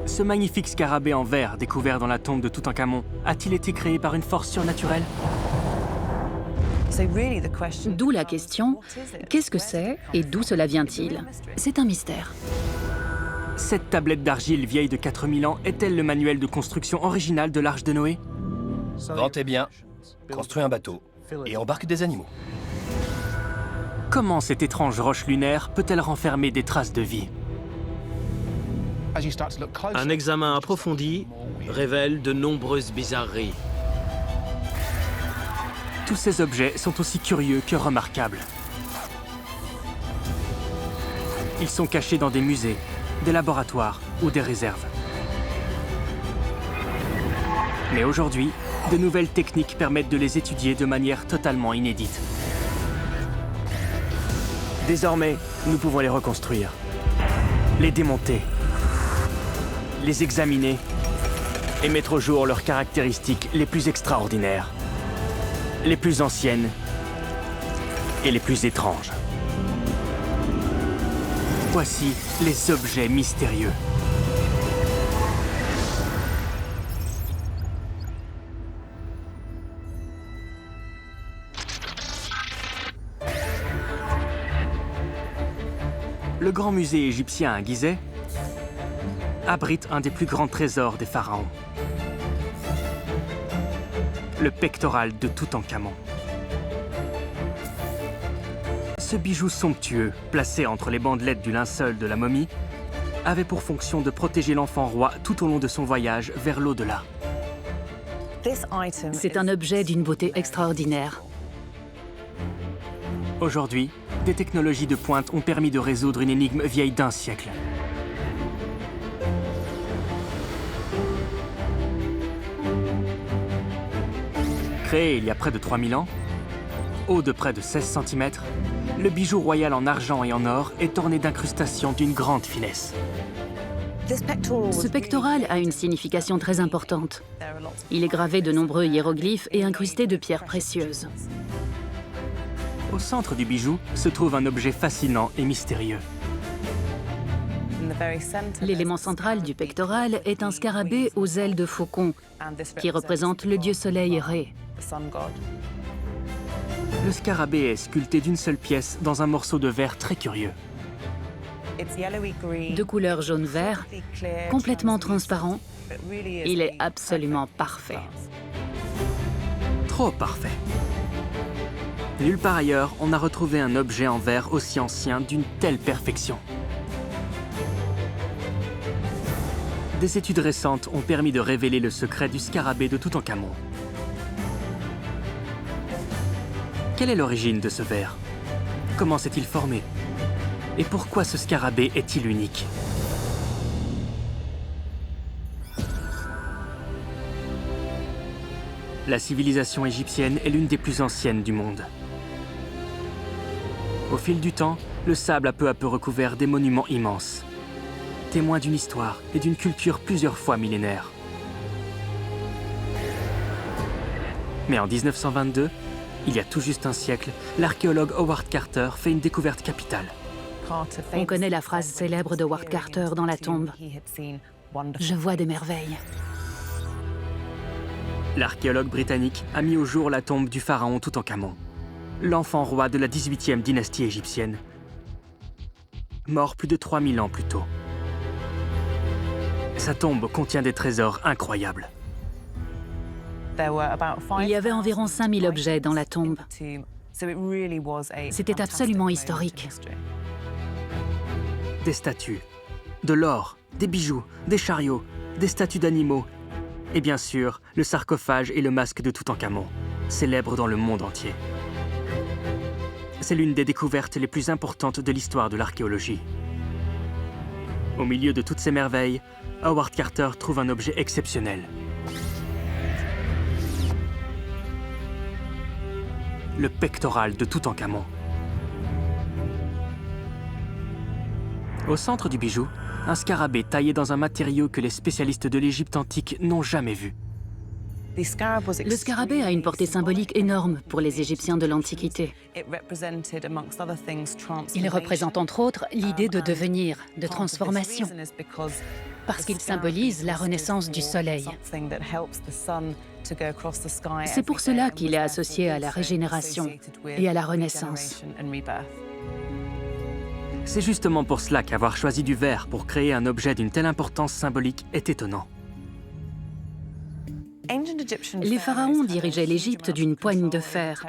Ce magnifique scarabée en verre découvert dans la tombe de Toutankhamon a-t-il été créé par une force surnaturelle? D'où la question, qu'est-ce que c'est et d'où cela vient-il? C'est un mystère. Cette tablette d'argile vieille de 4000 ans est-elle le manuel de construction original de l'Arche de Noé? Ventez bien, construis un bateau et embarque des animaux. Comment cette étrange roche lunaire peut-elle renfermer des traces de vie? Un examen approfondi révèle de nombreuses bizarreries. Tous ces objets sont aussi curieux que remarquables. Ils sont cachés dans des musées, des laboratoires ou des réserves. Mais aujourd'hui, de nouvelles techniques permettent de les étudier de manière totalement inédite. Désormais, nous pouvons les reconstruire, les démonter, les examiner et mettre au jour leurs caractéristiques les plus extraordinaires, les plus anciennes et les plus étranges. Voici les objets mystérieux. Le grand musée égyptien à Gizeh abrite un des plus grands trésors des pharaons. Le pectoral de Toutankhamon. Ce bijou somptueux, placé entre les bandelettes du linceul de la momie, avait pour fonction de protéger l'enfant roi tout au long de son voyage vers l'au-delà. C'est un objet d'une beauté extraordinaire. Aujourd'hui, des technologies de pointe ont permis de résoudre une énigme vieille d'un siècle. Créé il y a près de 3000 ans, haut de près de 16 cm, le bijou royal en argent et en or est orné d'incrustations d'une grande finesse. Ce pectoral a une signification très importante. Il est gravé de nombreux hiéroglyphes et incrusté de pierres précieuses. Au centre du bijou se trouve un objet fascinant et mystérieux. L'élément central du pectoral est un scarabée aux ailes de faucon, qui représente le dieu soleil Ré. Le scarabée est sculpté d'une seule pièce dans un morceau de verre très curieux. De couleur jaune-vert, complètement transparent, il est absolument parfait. Trop parfait. Nulle part ailleurs, on a retrouvé un objet en verre aussi ancien d'une telle perfection. Des études récentes ont permis de révéler le secret du scarabée de Toutankhamon. Quelle est l'origine de ce verre? Comment s'est-il formé? Et pourquoi ce scarabée est-il unique? La civilisation égyptienne est l'une des plus anciennes du monde. Au fil du temps, le sable a peu à peu recouvert des monuments immenses, témoins d'une histoire et d'une culture plusieurs fois millénaire. Mais en 1922, il y a tout juste un siècle, l'archéologue Howard Carter fait une découverte capitale. On connaît la phrase célèbre de Howard Carter dans la tombe. « Je vois des merveilles ». L'archéologue britannique a mis au jour la tombe du pharaon Toutankhamon, l'enfant roi de la 18e dynastie égyptienne, mort plus de 3000 ans plus tôt. Sa tombe contient des trésors incroyables. Il y avait environ 5000 objets dans la tombe. C'était absolument historique. Des statues, de l'or, des bijoux, des chariots, des statues d'animaux, et bien sûr, le sarcophage et le masque de Toutankhamon, célèbres dans le monde entier. C'est l'une des découvertes les plus importantes de l'histoire de l'archéologie. Au milieu de toutes ces merveilles, Howard Carter trouve un objet exceptionnel. Le pectoral de Toutankhamon. Au centre du bijou, un scarabée taillé dans un matériau que les spécialistes de l'Égypte antique n'ont jamais vu. Le scarabée a une portée symbolique énorme pour les Égyptiens de l'Antiquité. Il représente entre autres l'idée de devenir, de transformation, parce qu'il symbolise la renaissance du soleil. C'est pour cela qu'il est associé à la régénération et à la renaissance. C'est justement pour cela qu'avoir choisi du verre pour créer un objet d'une telle importance symbolique est étonnant. Les pharaons dirigeaient l'Égypte d'une poigne de fer,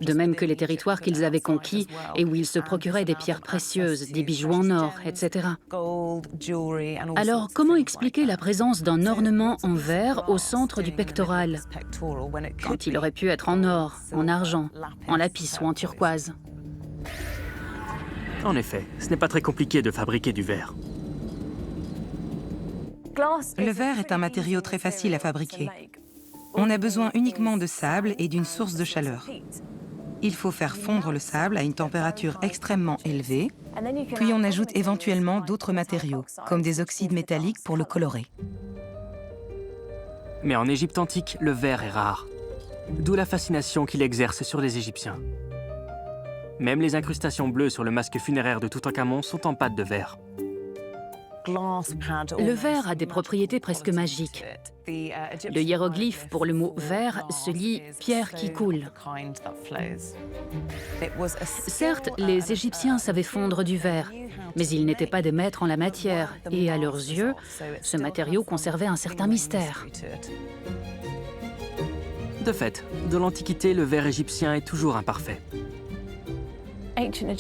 de même que les territoires qu'ils avaient conquis et où ils se procuraient des pierres précieuses, des bijoux en or, etc. Alors, comment expliquer la présence d'un ornement en verre au centre du pectoral, quand il aurait pu être en or, en argent, en lapis ou en turquoise? En effet, ce n'est pas très compliqué de fabriquer du verre. Le verre est un matériau très facile à fabriquer. On a besoin uniquement de sable et d'une source de chaleur. Il faut faire fondre le sable à une température extrêmement élevée, puis on ajoute éventuellement d'autres matériaux, comme des oxydes métalliques pour le colorer. Mais en Égypte antique, le verre est rare. D'où la fascination qu'il exerce sur les Égyptiens. Même les incrustations bleues sur le masque funéraire de Toutankhamon sont en pâte de verre. Le verre a des propriétés presque magiques. Le hiéroglyphe pour le mot verre se lit « pierre qui coule ». Certes, les Égyptiens savaient fondre du verre, mais ils n'étaient pas des maîtres en la matière, et à leurs yeux, ce matériau conservait un certain mystère. De fait, dans l'Antiquité, le verre égyptien est toujours imparfait.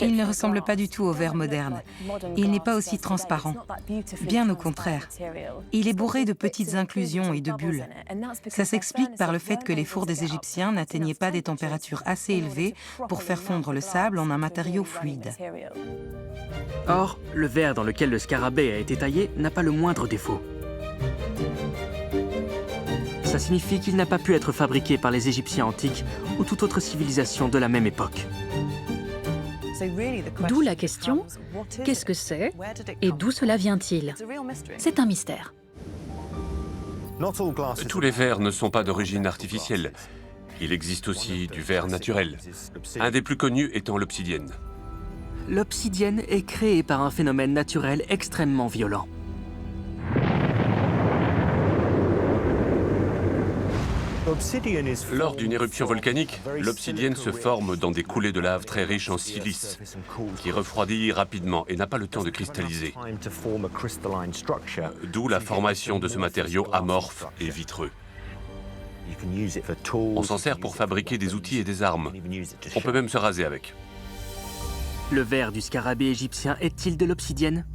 Il ne ressemble pas du tout au verre moderne. Il n'est pas aussi transparent. Bien au contraire. Il est bourré de petites inclusions et de bulles. Ça s'explique par le fait que les fours des Égyptiens n'atteignaient pas des températures assez élevées pour faire fondre le sable en un matériau fluide. Or, le verre dans lequel le scarabée a été taillé n'a pas le moindre défaut. Ça signifie qu'il n'a pas pu être fabriqué par les Égyptiens antiques ou toute autre civilisation de la même époque. D'où la question, qu'est-ce que c'est et d'où cela vient-il? C'est un mystère. Tous les verres ne sont pas d'origine artificielle. Il existe aussi du verre naturel. Un des plus connus étant l'obsidienne. L'obsidienne est créée par un phénomène naturel extrêmement violent. Lors d'une éruption volcanique, l'obsidienne se forme dans des coulées de lave très riches en silice, qui refroidit rapidement et n'a pas le temps de cristalliser. D'où la formation de ce matériau amorphe et vitreux. On s'en sert pour fabriquer des outils et des armes. On peut même se raser avec. Le verre du scarabée égyptien est-il de l'obsidienne?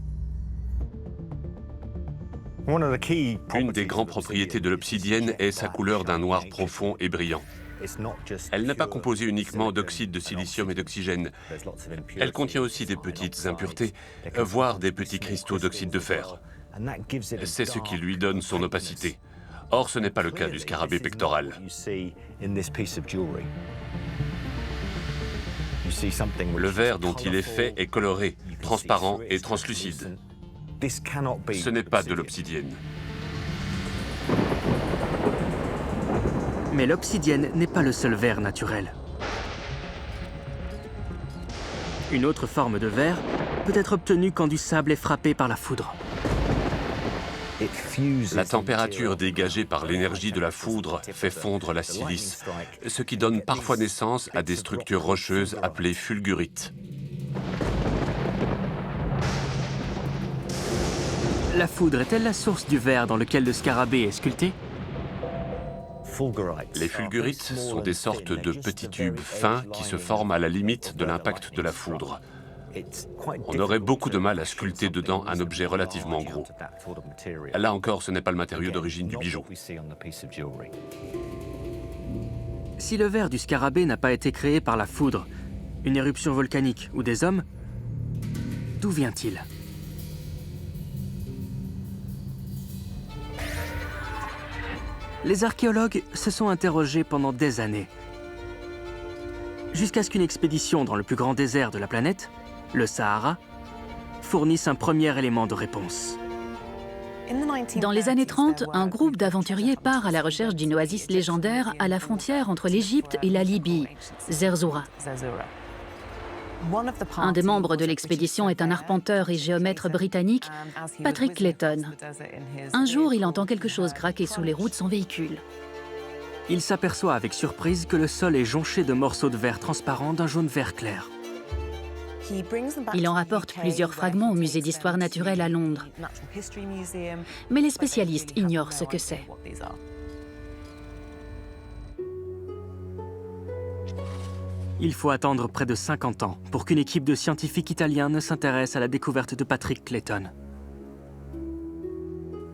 Une des grandes propriétés de l'obsidienne est sa couleur d'un noir profond et brillant. Elle n'est pas composée uniquement d'oxyde de silicium et d'oxygène. Elle contient aussi des petites impuretés, voire des petits cristaux d'oxyde de fer. C'est ce qui lui donne son opacité. Or, ce n'est pas le cas du scarabée pectoral. Le verre dont il est fait est coloré, transparent et translucide. Ce n'est pas de l'obsidienne. Mais l'obsidienne n'est pas le seul verre naturel. Une autre forme de verre peut être obtenue quand du sable est frappé par la foudre. La température dégagée par l'énergie de la foudre fait fondre la silice, ce qui donne parfois naissance à des structures rocheuses appelées fulgurites. La foudre est-elle la source du verre dans lequel le scarabée est sculpté? Les fulgurites sont des sortes de petits tubes fins qui se forment à la limite de l'impact de la foudre. On aurait beaucoup de mal à sculpter dedans un objet relativement gros. Là encore, ce n'est pas le matériau d'origine du bijou. Si le verre du scarabée n'a pas été créé par la foudre, une éruption volcanique ou des hommes, d'où vient-il? Les archéologues se sont interrogés pendant des années, jusqu'à ce qu'une expédition dans le plus grand désert de la planète, le Sahara, fournisse un premier élément de réponse. Dans les années 30, un groupe d'aventuriers part à la recherche d'une oasis légendaire à la frontière entre l'Égypte et la Libye, Zerzura. Un des membres de l'expédition est un arpenteur et géomètre britannique, Patrick Clayton. Un jour, il entend quelque chose craquer sous les roues de son véhicule. Il s'aperçoit avec surprise que le sol est jonché de morceaux de verre transparents d'un jaune vert clair. Il en rapporte plusieurs fragments au musée d'histoire naturelle à Londres. Mais les spécialistes ignorent ce que c'est. Il faut attendre près de 50 ans pour qu'une équipe de scientifiques italiens ne s'intéresse à la découverte de Patrick Clayton.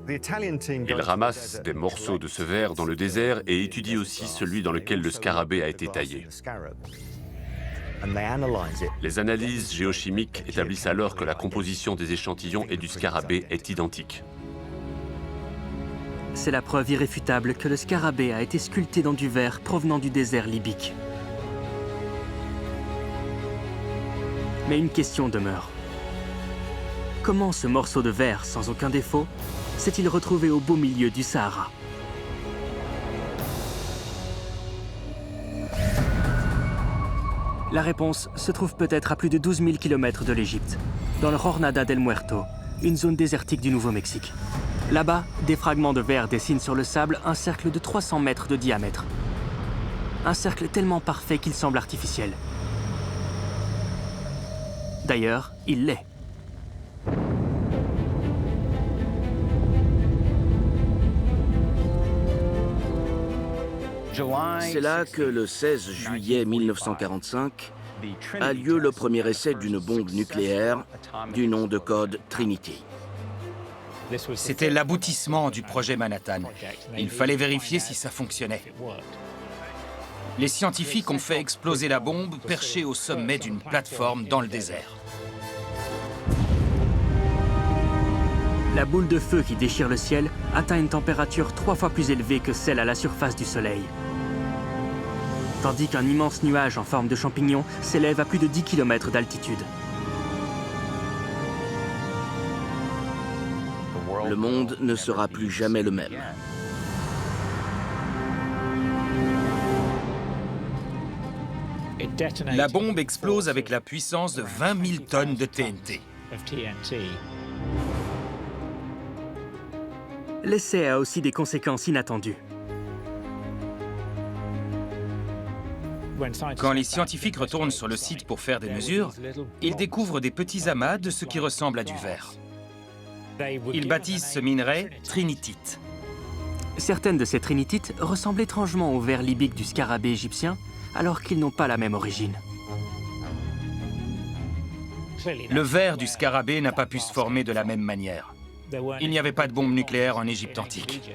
Ils ramassent des morceaux de ce verre dans le désert et étudient aussi celui dans lequel le scarabée a été taillé. Les analyses géochimiques établissent alors que la composition des échantillons et du scarabée est identique. C'est la preuve irréfutable que le scarabée a été sculpté dans du verre provenant du désert libyque. Mais une question demeure. Comment ce morceau de verre, sans aucun défaut, s'est-il retrouvé au beau milieu du Sahara? La réponse se trouve peut-être à plus de 12 000 km de l'Égypte, dans le Jornada del Muerto, une zone désertique du Nouveau-Mexique. Là-bas, des fragments de verre dessinent sur le sable un cercle de 300 mètres de diamètre. Un cercle tellement parfait qu'il semble artificiel. D'ailleurs, il l'est. C'est là que le 16 juillet 1945 a lieu le premier essai d'une bombe nucléaire du nom de code Trinity. C'était l'aboutissement du projet Manhattan. Il fallait vérifier si ça fonctionnait. Les scientifiques ont fait exploser la bombe perchée au sommet d'une plateforme dans le désert. La boule de feu qui déchire le ciel atteint une température 3 fois plus élevée que celle à la surface du Soleil. Tandis qu'un immense nuage en forme de champignon s'élève à plus de 10 km d'altitude. Le monde ne sera plus jamais le même. La bombe explose avec la puissance de 20 000 tonnes de TNT. L'essai a aussi des conséquences inattendues. Quand les scientifiques retournent sur le site pour faire des mesures, ils découvrent des petits amas de ce qui ressemble à du verre. Ils baptisent ce minerai trinitite. Certaines de ces trinitites ressemblent étrangement au verre libyque du scarabée égyptien, alors qu'ils n'ont pas la même origine. Le verre du scarabée n'a pas pu se former de la même manière. Il n'y avait pas de bombe nucléaire en Égypte antique.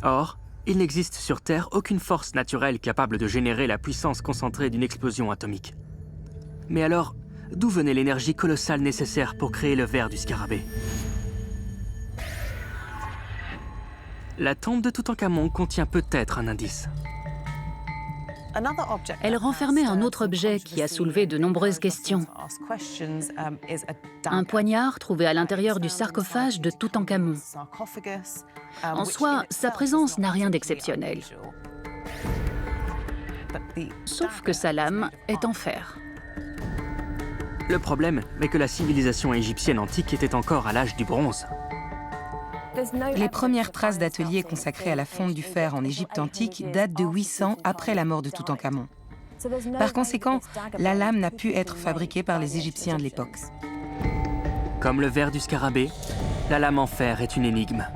Or, il n'existe sur Terre aucune force naturelle capable de générer la puissance concentrée d'une explosion atomique. Mais alors, d'où venait l'énergie colossale nécessaire pour créer le verre du scarabée? La tombe de Toutankhamon contient peut-être un indice. Elle renfermait un autre objet qui a soulevé de nombreuses questions. Un poignard trouvé à l'intérieur du sarcophage de Toutankhamon. En soi, sa présence n'a rien d'exceptionnel. Sauf que sa lame est en fer. Le problème est que la civilisation égyptienne antique était encore à l'âge du bronze. Les premières traces d'ateliers consacrés à la fonte du fer en Égypte antique datent de 800 après la mort de Toutankhamon. Par conséquent, la lame n'a pu être fabriquée par les Égyptiens de l'époque. Comme le verre du scarabée, la lame en fer est une énigme.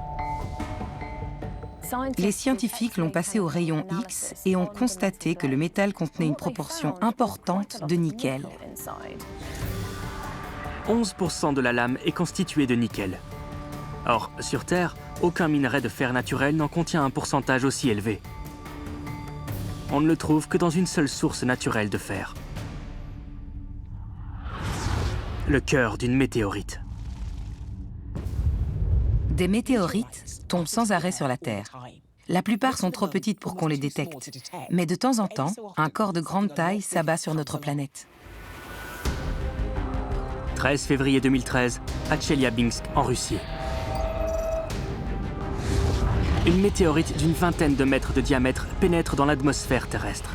Les scientifiques l'ont passé au rayon X et ont constaté que le métal contenait une proportion importante de nickel. 11% de la lame est constituée de nickel. Or, sur Terre, aucun minerai de fer naturel n'en contient un pourcentage aussi élevé. On ne le trouve que dans une seule source naturelle de fer. Le cœur d'une météorite. Des météorites tombent sans arrêt sur la Terre. La plupart sont trop petites pour qu'on les détecte. Mais de temps en temps, un corps de grande taille s'abat sur notre planète. 13 février 2013, à Tcheliabinsk, en Russie. Une météorite d'une vingtaine de mètres de diamètre pénètre dans l'atmosphère terrestre.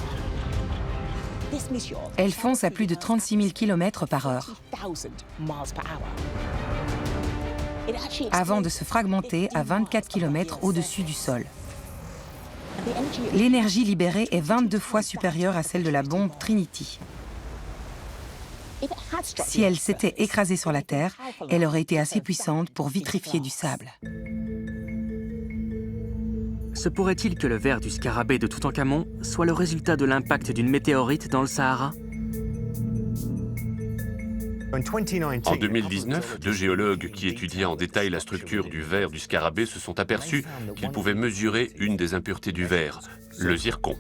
Elle fonce à plus de 36 000 km/h. Avant de se fragmenter à 24 km au-dessus du sol. L'énergie libérée est 22 fois supérieure à celle de la bombe Trinity. Si elle s'était écrasée sur la Terre, elle aurait été assez puissante pour vitrifier du sable. Se pourrait-il que le ver du scarabée de Toutankhamon soit le résultat de l'impact d'une météorite dans le Sahara? En 2019, deux géologues qui étudiaient en détail la structure du ver du scarabée se sont aperçus qu'ils pouvaient mesurer une des impuretés du ver, le zircon.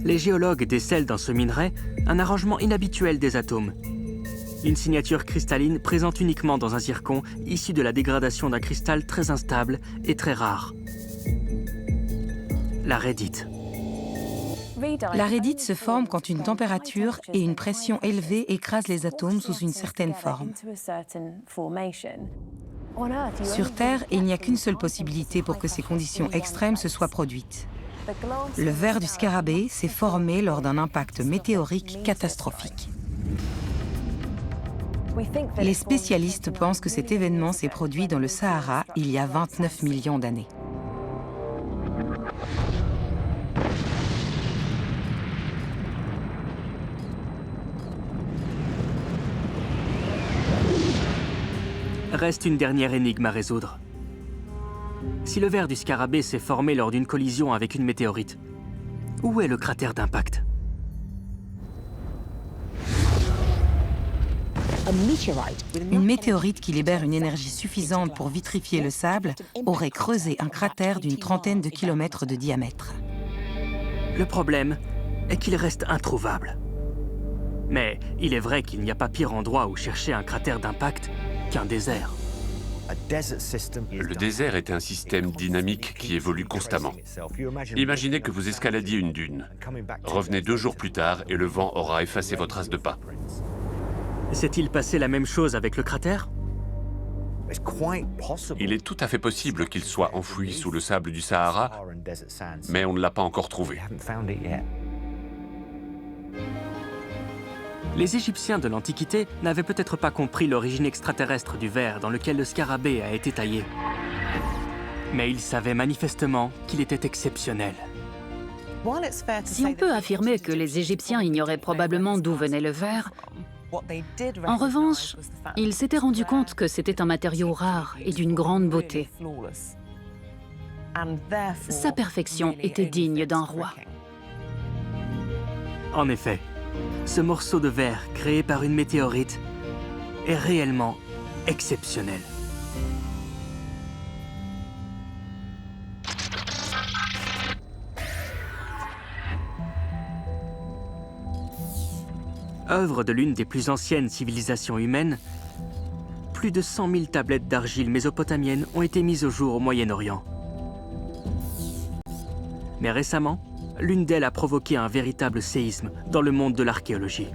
Les géologues décèlent dans ce minerai un arrangement inhabituel des atomes. Une signature cristalline présente uniquement dans un zircon issu de la dégradation d'un cristal très instable et très rare. La rédite. La rédite se forme quand une température et une pression élevée écrasent les atomes sous une certaine forme. Sur Terre, il n'y a qu'une seule possibilité pour que ces conditions extrêmes se soient produites. Le ver du scarabée s'est formé lors d'un impact météorique catastrophique. Les spécialistes pensent que cet événement s'est produit dans le Sahara il y a 29 millions d'années. Reste une dernière énigme à résoudre. Si le ver du scarabée s'est formé lors d'une collision avec une météorite, où est le cratère d'impact? Une météorite qui libère une énergie suffisante pour vitrifier le sable aurait creusé un cratère d'une trentaine de kilomètres de diamètre. Le problème est qu'il reste introuvable. Mais il est vrai qu'il n'y a pas pire endroit où chercher un cratère d'impact qu'un désert. Le désert est un système dynamique qui évolue constamment. Imaginez que vous escaladiez une dune. Revenez 2 jours plus tard et le vent aura effacé vos traces de pas. S'est-il passé la même chose avec le cratère? Il est tout à fait possible qu'il soit enfoui sous le sable du Sahara, mais on ne l'a pas encore trouvé. Les Égyptiens de l'Antiquité n'avaient peut-être pas compris l'origine extraterrestre du ver dans lequel le scarabée a été taillé. Mais ils savaient manifestement qu'il était exceptionnel. Si on peut affirmer que les Égyptiens ignoraient probablement d'où venait le ver, en revanche, ils s'étaient rendus compte que c'était un matériau rare et d'une grande beauté. Sa perfection était digne d'un roi. En effet, ce morceau de verre créé par une météorite est réellement exceptionnel. Œuvre de l'une des plus anciennes civilisations humaines, plus de 100 000 tablettes d'argile mésopotamienne ont été mises au jour au Moyen-Orient. Mais récemment, l'une d'elles a provoqué un véritable séisme dans le monde de l'archéologie.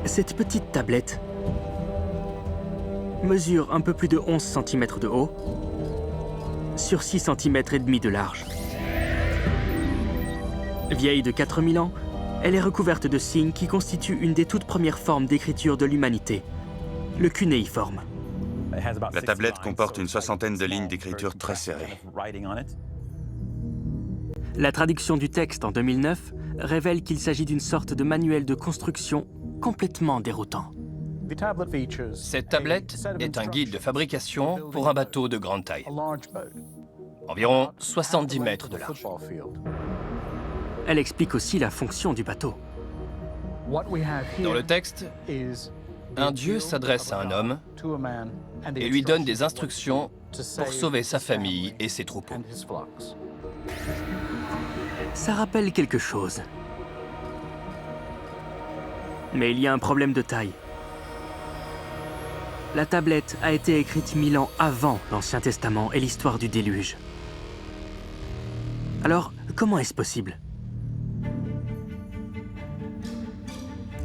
Cette petite tablette mesure un peu plus de 11 cm de haut sur 6 cm et demi de large. Vieille de 4000 ans, elle est recouverte de signes qui constituent une des toutes premières formes d'écriture de l'humanité, le cunéiforme. La tablette comporte une 60aine de lignes d'écriture très serrées. La traduction du texte en 2009 révèle qu'il s'agit d'une sorte de manuel de construction complètement déroutant. Cette tablette est un guide de fabrication pour un bateau de grande taille. Environ 70 mètres de large. Elle explique aussi la fonction du bateau. Dans le texte, un dieu s'adresse à un homme et lui donne des instructions pour sauver sa famille et ses troupeaux. Ça rappelle quelque chose. Mais il y a un problème de taille. La tablette a été écrite 1000 ans avant l'Ancien Testament et l'histoire du déluge. Alors, comment est-ce possible?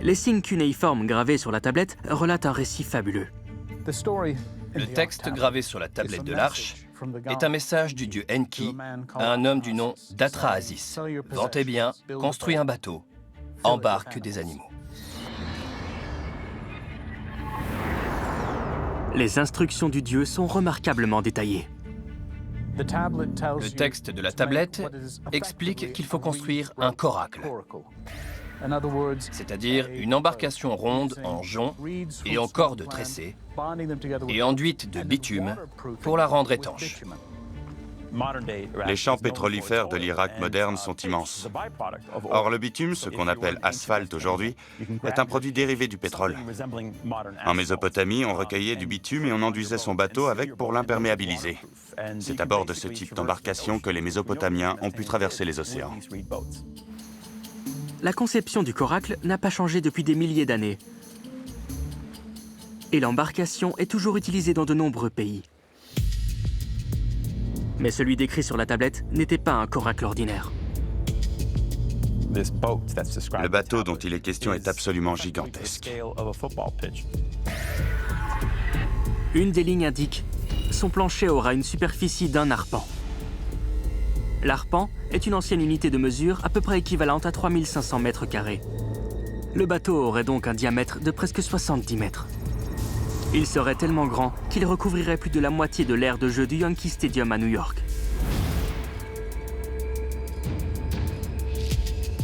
Les signes cunéiformes gravés sur la tablette relatent un récit fabuleux. Le texte gravé sur la tablette de l'arche est un message du dieu Enki à un homme du nom d'Atrahasis. Vends tes biens, construis un bateau, embarque des animaux. Les instructions du dieu sont remarquablement détaillées. Le texte de la tablette explique qu'il faut construire un coracle, c'est-à-dire une embarcation ronde en jonc et en cordes tressées et enduite de bitume pour la rendre étanche. Les champs pétrolifères de l'Irak moderne sont immenses. Or, le bitume, ce qu'on appelle asphalte aujourd'hui, est un produit dérivé du pétrole. En Mésopotamie, on recueillait du bitume et on enduisait son bateau avec pour l'imperméabiliser. C'est à bord de ce type d'embarcation que les Mésopotamiens ont pu traverser les océans. La conception du coracle n'a pas changé depuis des milliers d'années. Et l'embarcation est toujours utilisée dans de nombreux pays. Mais celui décrit sur la tablette n'était pas un coracle ordinaire. Le bateau dont il est question est absolument gigantesque. Une des lignes indique « Son plancher aura une superficie d'1 arpent ». L'arpent est une ancienne unité de mesure à peu près équivalente à 3500 mètres carrés. Le bateau aurait donc un diamètre de presque 70 mètres. Il serait tellement grand qu'il recouvrirait plus de la moitié de l'aire de jeu du Yankee Stadium à New York.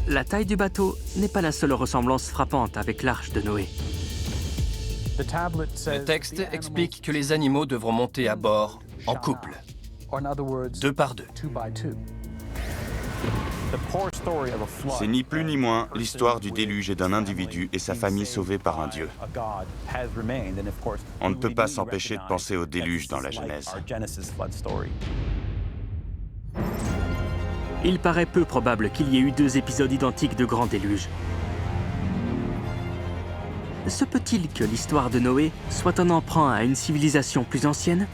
La taille du bateau n'est pas la seule ressemblance frappante avec l'arche de Noé. Le texte explique que les animaux devront monter à bord en couple, 2 par 2. C'est ni plus ni moins l'histoire du déluge et d'un individu et sa famille sauvée par un dieu. On ne peut pas s'empêcher de penser au déluge dans la Genèse. Il paraît peu probable qu'il y ait eu 2 épisodes identiques de grand déluge. Se peut-il que l'histoire de Noé soit un emprunt à une civilisation plus ancienne ?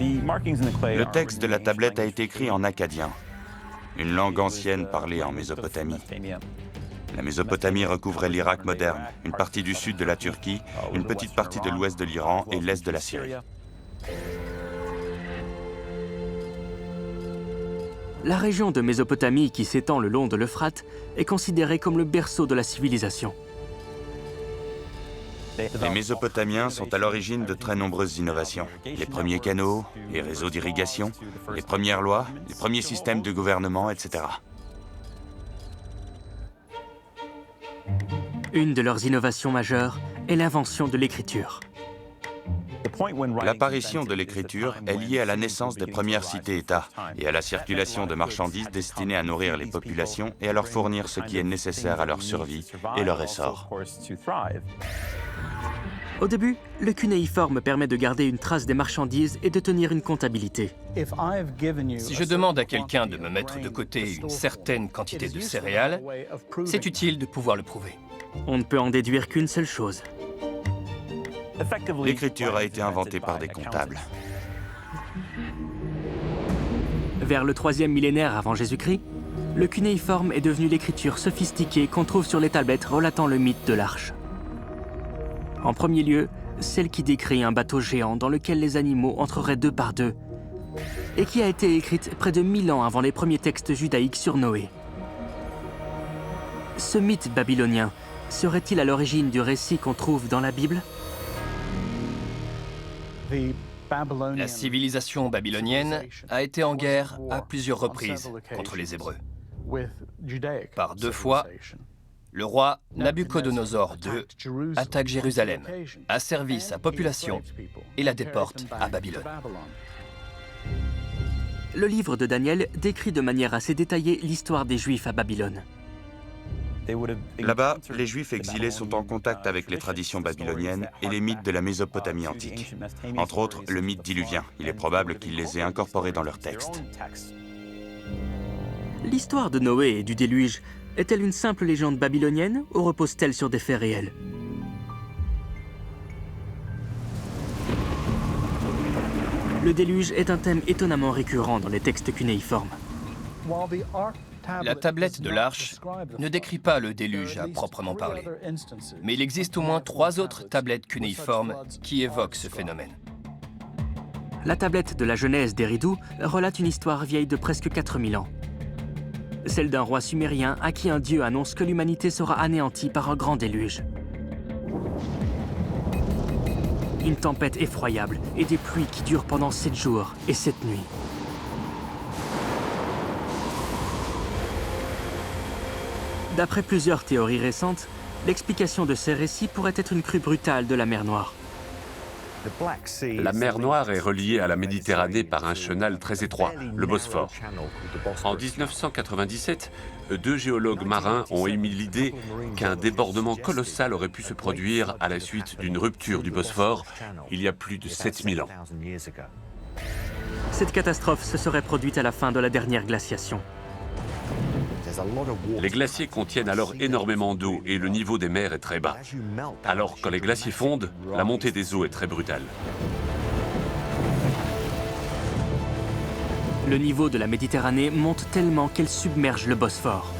Le texte de la tablette a été écrit en akkadien, une langue ancienne parlée en Mésopotamie. La Mésopotamie recouvrait l'Irak moderne, une partie du sud de la Turquie, une petite partie de l'ouest de l'Iran et l'est de la Syrie. La région de Mésopotamie qui s'étend le long de l'Euphrate est considérée comme le berceau de la civilisation. Les Mésopotamiens sont à l'origine de très nombreuses innovations. Les premiers canaux, les réseaux d'irrigation, les premières lois, les premiers systèmes de gouvernement, etc. Une de leurs innovations majeures est l'invention de l'écriture. L'apparition de l'écriture est liée à la naissance des premières cités-États et à la circulation de marchandises destinées à nourrir les populations et à leur fournir ce qui est nécessaire à leur survie et leur essor. Au début, le cunéiforme permet de garder une trace des marchandises et de tenir une comptabilité. Si je demande à quelqu'un de me mettre de côté une certaine quantité de céréales, c'est utile de pouvoir le prouver. On ne peut en déduire qu'une seule chose. L'écriture a été inventée par des comptables. Vers le 3e millénaire avant Jésus-Christ, le cunéiforme est devenu l'écriture sophistiquée qu'on trouve sur les tablettes relatant le mythe de l'arche. En premier lieu, celle qui décrit un bateau géant dans lequel les animaux entreraient 2 par 2 et qui a été écrite près de 1000 ans avant les premiers textes judaïques sur Noé. Ce mythe babylonien serait-il à l'origine du récit qu'on trouve dans la Bible ? La civilisation babylonienne a été en guerre à plusieurs reprises contre les Hébreux. Par 2 fois, le roi Nabuchodonosor II attaque Jérusalem, asservit sa population et la déporte à Babylone. Le livre de Daniel décrit de manière assez détaillée l'histoire des Juifs à Babylone. Là-bas, les Juifs exilés sont en contact avec les traditions babyloniennes et les mythes de la Mésopotamie antique. Entre autres, le mythe diluvien. Il est probable qu'ils les aient incorporés dans leurs textes. L'histoire de Noé et du déluge est-elle une simple légende babylonienne ou repose-t-elle sur des faits réels ? Le déluge est un thème étonnamment récurrent dans les textes cunéiformes. La tablette de l'Arche ne décrit pas le déluge à proprement parler, mais il existe au moins 3 autres tablettes cunéiformes qui évoquent ce phénomène. La tablette de la Genèse d'Eridu relate une histoire vieille de presque 4000 ans. Celle d'un roi sumérien à qui un dieu annonce que l'humanité sera anéantie par un grand déluge. Une tempête effroyable et des pluies qui durent pendant 7 jours et 7 nuits. D'après plusieurs théories récentes, l'explication de ces récits pourrait être une crue brutale de la mer Noire. La mer Noire est reliée à la Méditerranée par un chenal très étroit, le Bosphore. En 1997, 2 géologues marins ont émis l'idée qu'un débordement colossal aurait pu se produire à la suite d'une rupture du Bosphore il y a plus de 7000 ans. Cette catastrophe se serait produite à la fin de la dernière glaciation. Les glaciers contiennent alors énormément d'eau et le niveau des mers est très bas. Alors, quand les glaciers fondent, la montée des eaux est très brutale. Le niveau de la Méditerranée monte tellement qu'elle submerge le Bosphore.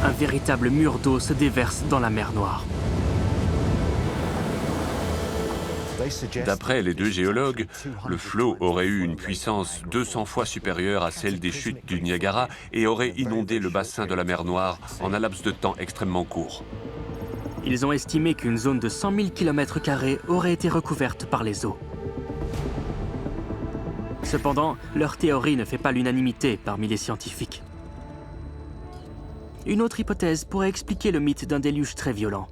Un véritable mur d'eau se déverse dans la mer Noire. D'après les 2 géologues, le flot aurait eu une puissance 200 fois supérieure à celle des chutes du Niagara et aurait inondé le bassin de la mer Noire en un laps de temps extrêmement court. Ils ont estimé qu'une zone de 100 000 km² aurait été recouverte par les eaux. Cependant, leur théorie ne fait pas l'unanimité parmi les scientifiques. Une autre hypothèse pourrait expliquer le mythe d'un déluge très violent.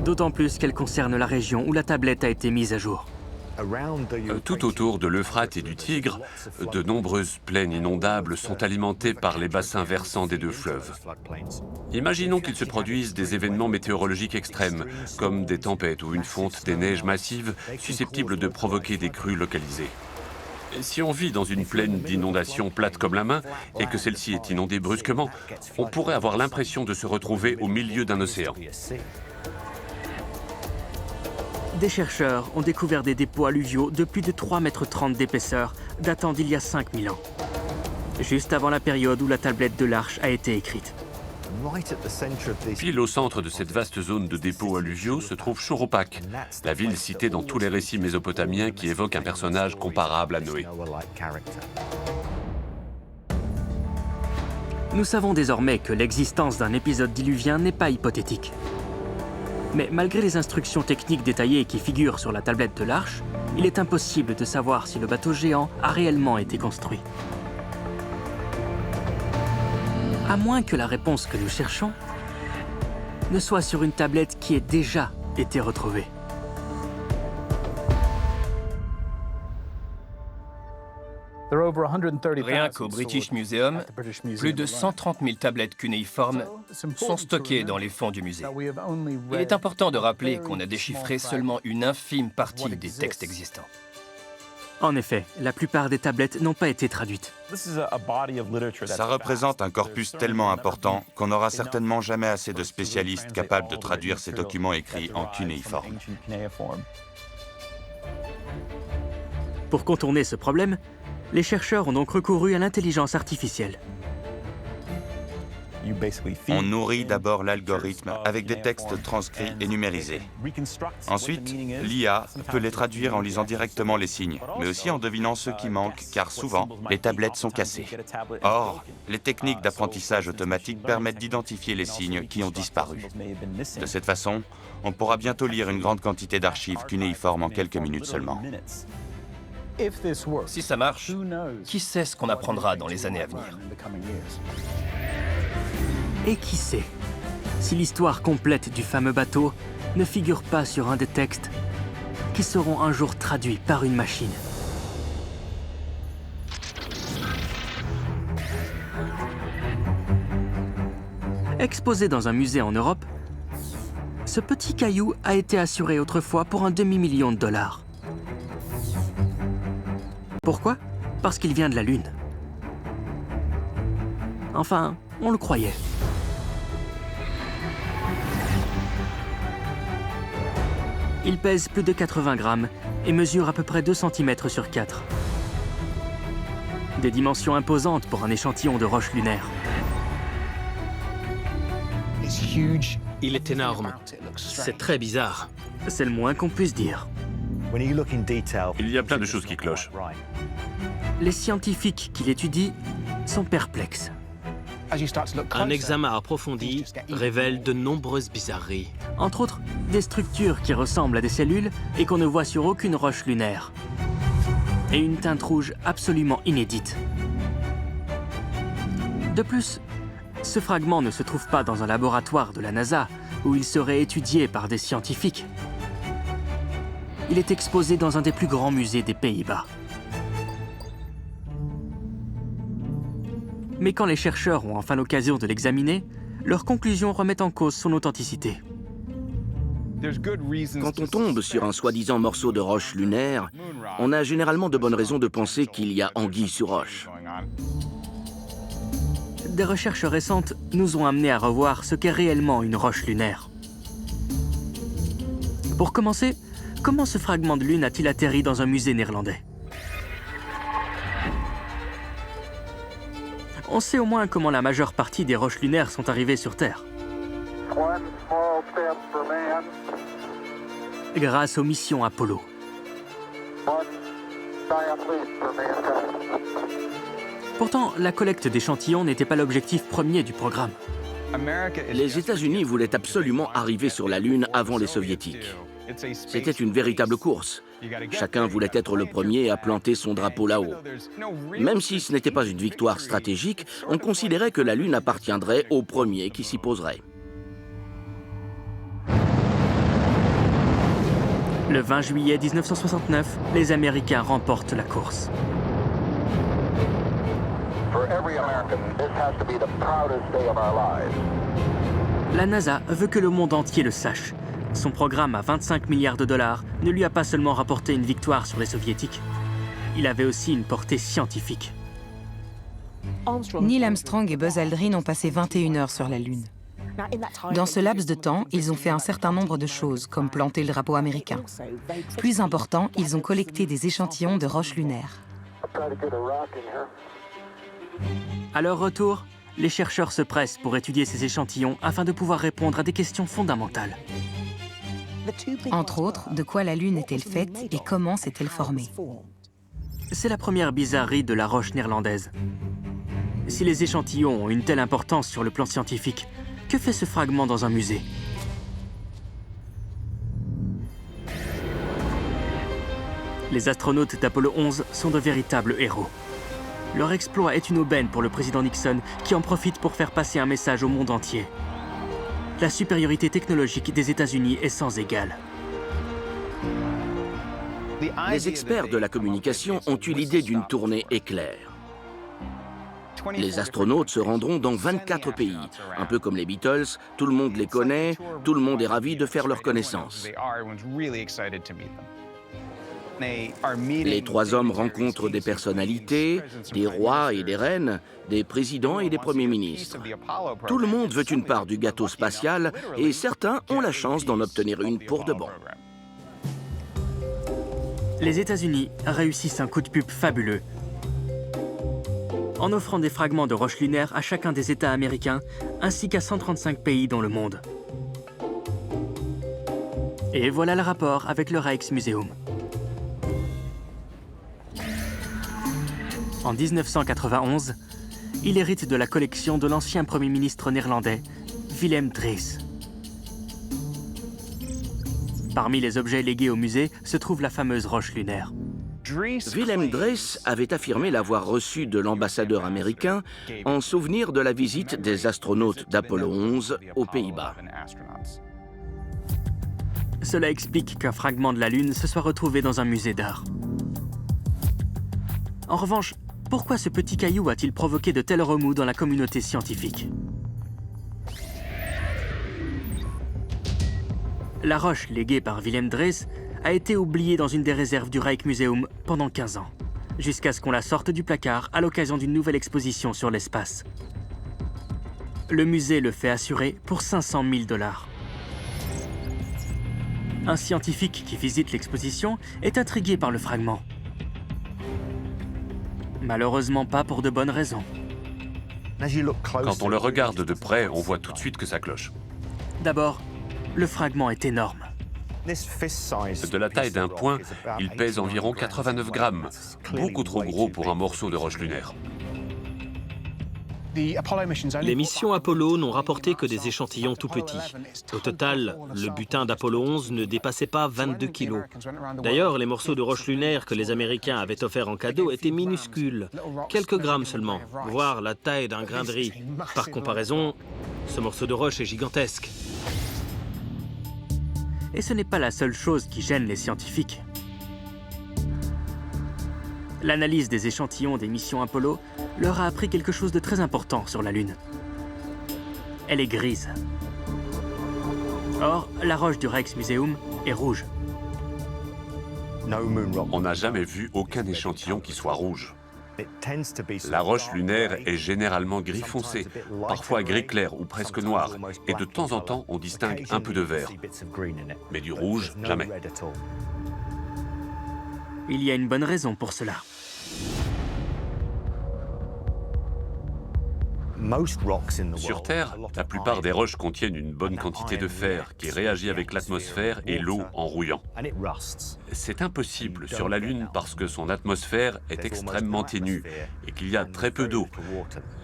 D'autant plus qu'elle concerne la région où la tablette a été mise à jour. Tout autour de l'Euphrate et du Tigre, de nombreuses plaines inondables sont alimentées par les bassins versants des 2 fleuves. Imaginons qu'il se produise des événements météorologiques extrêmes, comme des tempêtes ou une fonte des neiges massives susceptibles de provoquer des crues localisées. Si on vit dans une plaine d'inondations plate comme la main et que celle-ci est inondée brusquement, on pourrait avoir l'impression de se retrouver au milieu d'un océan. Des chercheurs ont découvert des dépôts alluviaux de plus de 3,30 m d'épaisseur, datant d'il y a 5000 ans, juste avant la période où la tablette de l'Arche a été écrite. Pile au centre de cette vaste zone de dépôts alluviaux se trouve Choropac, la ville citée dans tous les récits mésopotamiens qui évoquent un personnage comparable à Noé. Nous savons désormais que l'existence d'un épisode diluvien n'est pas hypothétique. Mais malgré les instructions techniques détaillées qui figurent sur la tablette de l'Arche, il est impossible de savoir si le bateau géant a réellement été construit. À moins que la réponse que nous cherchons ne soit sur une tablette qui ait déjà été retrouvée. Rien qu'au British Museum, plus de 130 000 tablettes cunéiformes sont stockées dans les fonds du musée. Il est important de rappeler qu'on a déchiffré seulement une infime partie des textes existants. En effet, la plupart des tablettes n'ont pas été traduites. Ça représente un corpus tellement important qu'on n'aura certainement jamais assez de spécialistes capables de traduire ces documents écrits en cunéiforme. Pour contourner ce problème, les chercheurs ont donc recouru à l'intelligence artificielle. On nourrit d'abord l'algorithme avec des textes transcrits et numérisés. Ensuite, l'IA peut les traduire en lisant directement les signes, mais aussi en devinant ceux qui manquent, car souvent, les tablettes sont cassées. Or, les techniques d'apprentissage automatique permettent d'identifier les signes qui ont disparu. De cette façon, on pourra bientôt lire une grande quantité d'archives cunéiformes en quelques minutes seulement. Si ça marche, qui sait ce qu'on apprendra dans les années à venir? Et qui sait si l'histoire complète du fameux bateau ne figure pas sur un des textes qui seront un jour traduits par une machine. Exposé dans un musée en Europe, ce petit caillou a été assuré autrefois pour un demi-million de dollars. Pourquoi? Parce qu'il vient de la Lune. Enfin, on le croyait. Il pèse plus de 80 grammes et mesure à peu près 2 cm sur 4. Des dimensions imposantes pour un échantillon de roche lunaire. Il est énorme. C'est très bizarre. C'est le moins qu'on puisse dire. Il y a plein de choses qui clochent. Les scientifiques qui l'étudient sont perplexes. Un examen approfondi révèle de nombreuses bizarreries. Entre autres, des structures qui ressemblent à des cellules et qu'on ne voit sur aucune roche lunaire. Et une teinte rouge absolument inédite. De plus, ce fragment ne se trouve pas dans un laboratoire de la NASA où il serait étudié par des scientifiques. Il est exposé dans un des plus grands musées des Pays-Bas. Mais quand les chercheurs ont enfin l'occasion de l'examiner, leurs conclusions remettent en cause son authenticité. Quand on tombe sur un soi-disant morceau de roche lunaire, on a généralement de bonnes raisons de penser qu'il y a anguille sur roche. Des recherches récentes nous ont amenés à revoir ce qu'est réellement une roche lunaire. Pour commencer, comment ce fragment de lune a-t-il atterri dans un musée néerlandais? On sait au moins comment la majeure partie des roches lunaires sont arrivées sur Terre. Grâce aux missions Apollo. Pourtant, la collecte d'échantillons n'était pas l'objectif premier du programme. Les États-Unis voulaient absolument arriver sur la Lune avant les Soviétiques. C'était une véritable course. Chacun voulait être le premier à planter son drapeau là-haut. Même si ce n'était pas une victoire stratégique, on considérait que la Lune appartiendrait au premier qui s'y poserait. Le 20 juillet 1969, les Américains remportent la course. La NASA veut que le monde entier le sache. Son programme à 25 milliards de dollars ne lui a pas seulement rapporté une victoire sur les Soviétiques. Il avait aussi une portée scientifique. Neil Armstrong et Buzz Aldrin ont passé 21 heures sur la Lune. Dans ce laps de temps, ils ont fait un certain nombre de choses, comme planter le drapeau américain. Plus important, ils ont collecté des échantillons de roches lunaires. À leur retour, les chercheurs se pressent pour étudier ces échantillons afin de pouvoir répondre à des questions fondamentales. Entre autres, de quoi la Lune est-elle faite et comment s'est-elle formée? C'est la première bizarrerie de la roche néerlandaise. Si les échantillons ont une telle importance sur le plan scientifique, que fait ce fragment dans un musée? Les astronautes d'Apollo 11 sont de véritables héros. Leur exploit est une aubaine pour le président Nixon qui en profite pour faire passer un message au monde entier. La supériorité technologique des États-Unis est sans égale. Les experts de la communication ont eu l'idée d'une tournée éclair. Les astronautes se rendront dans 24 pays. Un peu comme les Beatles, tout le monde les connaît, tout le monde est ravi de faire leur connaissance. Les 3 hommes rencontrent des personnalités, des rois et des reines, des présidents et des premiers ministres. Tout le monde veut une part du gâteau spatial et certains ont la chance d'en obtenir une pour de bon. Les États-Unis réussissent un coup de pub fabuleux en offrant des fragments de roches lunaires à chacun des États américains ainsi qu'à 135 pays dans le monde. Et voilà le rapport avec le Rijksmuseum. En 1991, il hérite de la collection de l'ancien Premier ministre néerlandais, Willem Drees. Parmi les objets légués au musée se trouve la fameuse roche lunaire. Willem Drees avait affirmé l'avoir reçu de l'ambassadeur américain en souvenir de la visite des astronautes d'Apollo 11 aux Pays-Bas. Cela explique qu'un fragment de la Lune se soit retrouvé dans un musée d'art. En revanche, pourquoi ce petit caillou a-t-il provoqué de tels remous dans la communauté scientifique? La roche léguée par Willem Drees a été oubliée dans une des réserves du Rijksmuseum pendant 15 ans, jusqu'à ce qu'on la sorte du placard à l'occasion d'une nouvelle exposition sur l'espace. Le musée le fait assurer pour 500 000 $. Un scientifique qui visite l'exposition est intrigué par le fragment. Malheureusement pas pour de bonnes raisons. Quand on le regarde de près, on voit tout de suite que ça cloche. D'abord, le fragment est énorme. De la taille d'un poing, il pèse environ 89 grammes, beaucoup trop gros pour un morceau de roche lunaire. Les missions Apollo n'ont rapporté que des échantillons tout petits. Au total, le butin d'Apollo 11 ne dépassait pas 22 kilos. D'ailleurs, les morceaux de roche lunaire que les Américains avaient offerts en cadeau étaient minuscules, quelques grammes seulement, voire la taille d'un grain de riz. Par comparaison, ce morceau de roche est gigantesque. Et ce n'est pas la seule chose qui gêne les scientifiques. L'analyse des échantillons des missions Apollo leur a appris quelque chose de très important sur la Lune. Elle est grise. Or, la roche du Rijksmuseum est rouge. On n'a jamais vu aucun échantillon qui soit rouge. La roche lunaire est généralement gris foncé, parfois gris clair ou presque noir, et de temps en temps on distingue un peu de vert. Mais du rouge, jamais. Il y a une bonne raison pour cela. Sur Terre, la plupart des roches contiennent une bonne quantité de fer qui réagit avec l'atmosphère et l'eau en rouillant. C'est impossible sur la Lune parce que son atmosphère est extrêmement ténue et qu'il y a très peu d'eau.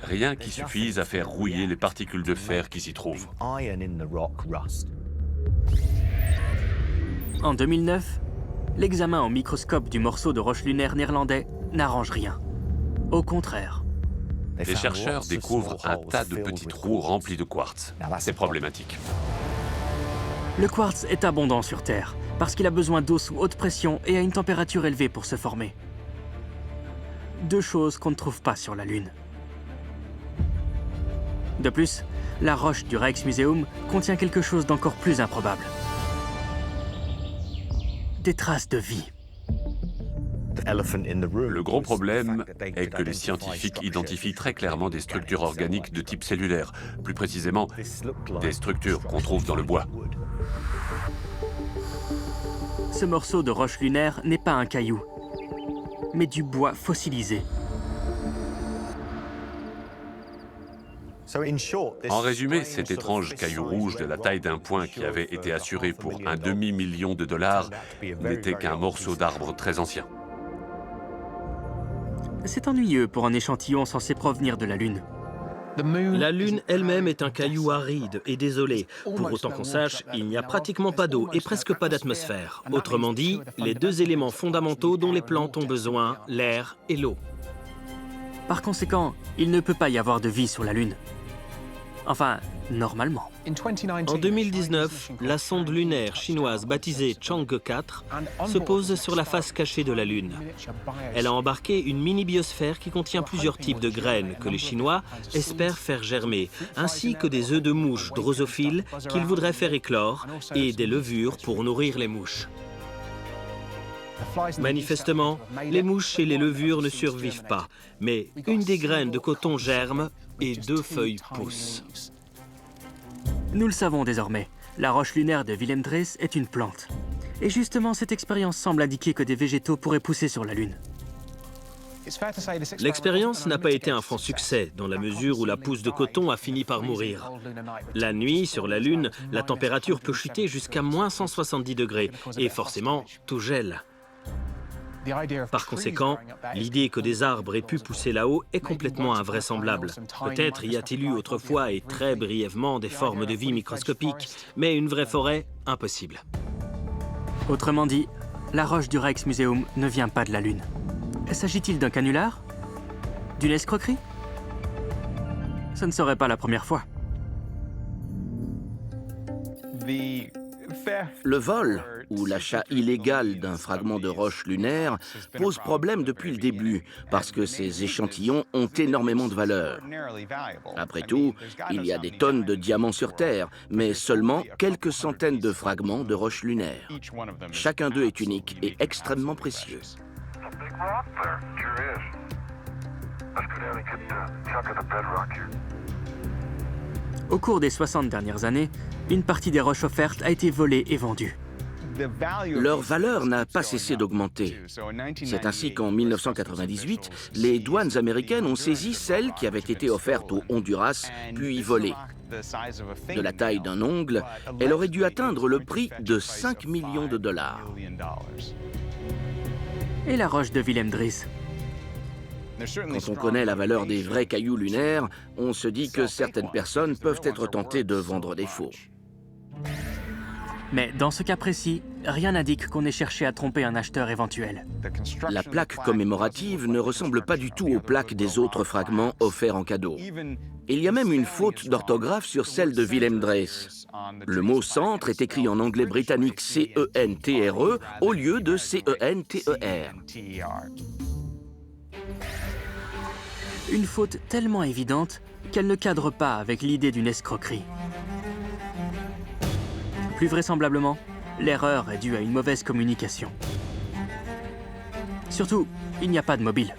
Rien qui suffise à faire rouiller les particules de fer qui s'y trouvent. En 2009, l'examen au microscope du morceau de roche lunaire néerlandais n'arrange rien. Au contraire. Les chercheurs découvrent un tas de petits trous remplis de quartz. C'est problématique. Le quartz est abondant sur Terre parce qu'il a besoin d'eau sous haute pression et à une température élevée pour se former. Deux choses qu'on ne trouve pas sur la Lune. De plus, la roche du Rijksmuseum contient quelque chose d'encore plus improbable. Des traces de vie. Le gros problème est que les scientifiques identifient très clairement des structures organiques de type cellulaire, plus précisément des structures qu'on trouve dans le bois. Ce morceau de roche lunaire n'est pas un caillou, mais du bois fossilisé. En résumé, cet étrange caillou rouge de la taille d'un poing qui avait été assuré pour $1 demi-million n'était qu'un morceau d'arbre très ancien. C'est ennuyeux pour un échantillon censé provenir de la Lune. La Lune elle-même est un caillou aride et désolé. Pour autant qu'on sache, il n'y a pratiquement pas d'eau et presque pas d'atmosphère. Autrement dit, les deux éléments fondamentaux dont les plantes ont besoin, l'air et l'eau. Par conséquent, il ne peut pas y avoir de vie sur la Lune. Enfin, normalement. En 2019, la sonde lunaire chinoise baptisée Chang'e 4 se pose sur la face cachée de la Lune. Elle a embarqué une mini-biosphère qui contient plusieurs types de graines que les Chinois espèrent faire germer, ainsi que des œufs de mouches drosophiles qu'ils voudraient faire éclore et des levures pour nourrir les mouches. Manifestement, les mouches et les levures ne survivent pas, mais une des graines de coton germe et 2 feuilles poussent. Nous le savons désormais, la roche lunaire de Willem Drees est une plante. Et justement, cette expérience semble indiquer que des végétaux pourraient pousser sur la Lune. L'expérience n'a pas été un franc succès, dans la mesure où la pousse de coton a fini par mourir. La nuit, sur la Lune, la température peut chuter jusqu'à moins 170 degrés, et forcément, tout gèle. Par conséquent, l'idée que des arbres aient pu pousser là-haut est complètement invraisemblable. Peut-être y a-t-il eu autrefois et très brièvement des formes de vie microscopiques, mais une vraie forêt, impossible. Autrement dit, la roche du Rijksmuseum ne vient pas de la Lune. S'agit-il d'un canular? D'une escroquerie? Ce ne serait pas la première fois. Le vol, ou l'achat illégal d'un fragment de roche lunaire, pose problème depuis le début, parce que ces échantillons ont énormément de valeur. Après tout, il y a des tonnes de diamants sur Terre, mais seulement quelques centaines de fragments de roche lunaire. Chacun d'eux est unique et extrêmement précieux. Au cours des 60 dernières années, une partie des roches offertes a été volée et vendue. Leur valeur n'a pas cessé d'augmenter. C'est ainsi qu'en 1998, les douanes américaines ont saisi celles qui avaient été offertes au Honduras, puis volées. De la taille d'un ongle, elle aurait dû atteindre le prix de 5 millions de dollars. Et la roche de Willem Dries? Quand on connaît la valeur des vrais cailloux lunaires, on se dit que certaines personnes peuvent être tentées de vendre des faux. Mais dans ce cas précis, rien n'indique qu'on ait cherché à tromper un acheteur éventuel. La plaque commémorative ne ressemble pas du tout aux plaques des autres fragments offerts en cadeau. Il y a même une faute d'orthographe sur celle de Willem Dries. Le mot centre est écrit en anglais britannique C-E-N-T-R-E au lieu de C-E-N-T-E-R. Une faute tellement évidente qu'elle ne cadre pas avec l'idée d'une escroquerie. Plus vraisemblablement, l'erreur est due à une mauvaise communication. Surtout, il n'y a pas de mobile.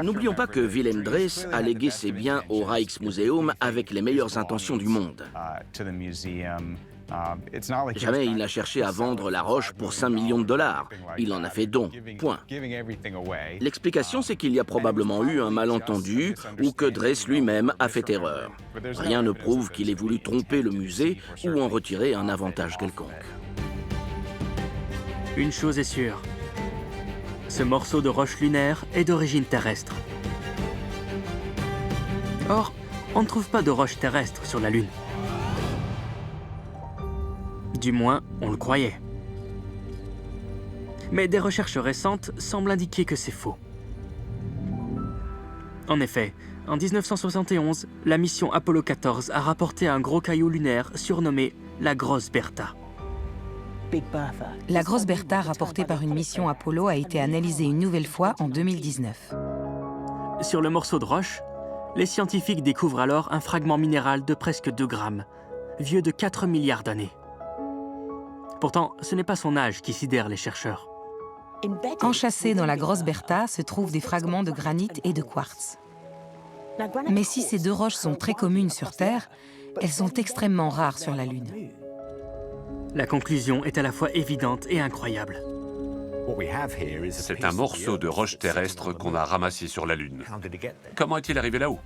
N'oublions pas que Willem Dries a légué ses biens au Rijksmuseum avec les meilleures intentions du monde. Jamais il n'a cherché à vendre la roche pour 5 millions de dollars. Il en a fait don, point. L'explication, c'est qu'il y a probablement eu un malentendu ou que Dries lui-même a fait erreur. Rien ne prouve qu'il ait voulu tromper le musée ou en retirer un avantage quelconque. Une chose est sûre. Ce morceau de roche lunaire est d'origine terrestre. Or, on ne trouve pas de roche terrestre sur la Lune. Du moins, on le croyait. Mais des recherches récentes semblent indiquer que c'est faux. En effet, en 1971, la mission Apollo 14 a rapporté un gros caillou lunaire surnommé la Grosse Bertha. La Grosse Bertha, rapportée par une mission Apollo, a été analysée une nouvelle fois en 2019. Sur le morceau de roche, les scientifiques découvrent alors un fragment minéral de presque 2 grammes, vieux de 4 milliards d'années. Pourtant, ce n'est pas son âge qui sidère les chercheurs. Enchâssés dans la Grosse Bertha se trouvent des fragments de granit et de quartz. Mais si ces deux roches sont très communes sur Terre, elles sont extrêmement rares sur la Lune. La conclusion est à la fois évidente et incroyable. C'est un morceau de roche terrestre qu'on a ramassé sur la Lune. Comment est-il arrivé là-haut?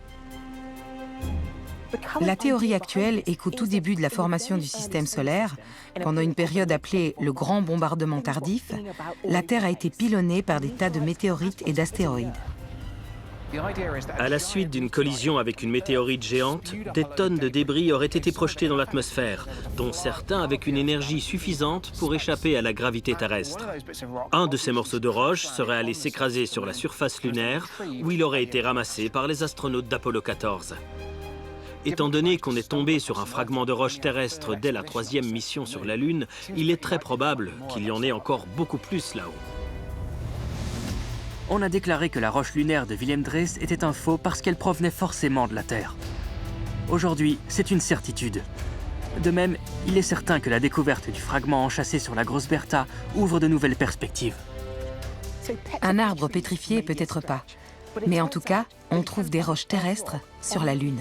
La théorie actuelle est qu'au tout début de la formation du système solaire, pendant une période appelée le Grand Bombardement Tardif, la Terre a été pilonnée par des tas de météorites et d'astéroïdes. À la suite d'une collision avec une météorite géante, des tonnes de débris auraient été projetées dans l'atmosphère, dont certains avec une énergie suffisante pour échapper à la gravité terrestre. Un de ces morceaux de roche serait allé s'écraser sur la surface lunaire, où il aurait été ramassé par les astronautes d'Apollo 14. Étant donné qu'on est tombé sur un fragment de roche terrestre dès la 3e mission sur la Lune, il est très probable qu'il y en ait encore beaucoup plus là-haut. On a déclaré que la roche lunaire de Willem Dries était un faux parce qu'elle provenait forcément de la Terre. Aujourd'hui, c'est une certitude. De même, il est certain que la découverte du fragment enchâssé sur la Grosse Bertha ouvre de nouvelles perspectives. Un arbre pétrifié peut-être pas, mais en tout cas, on trouve des roches terrestres sur la Lune.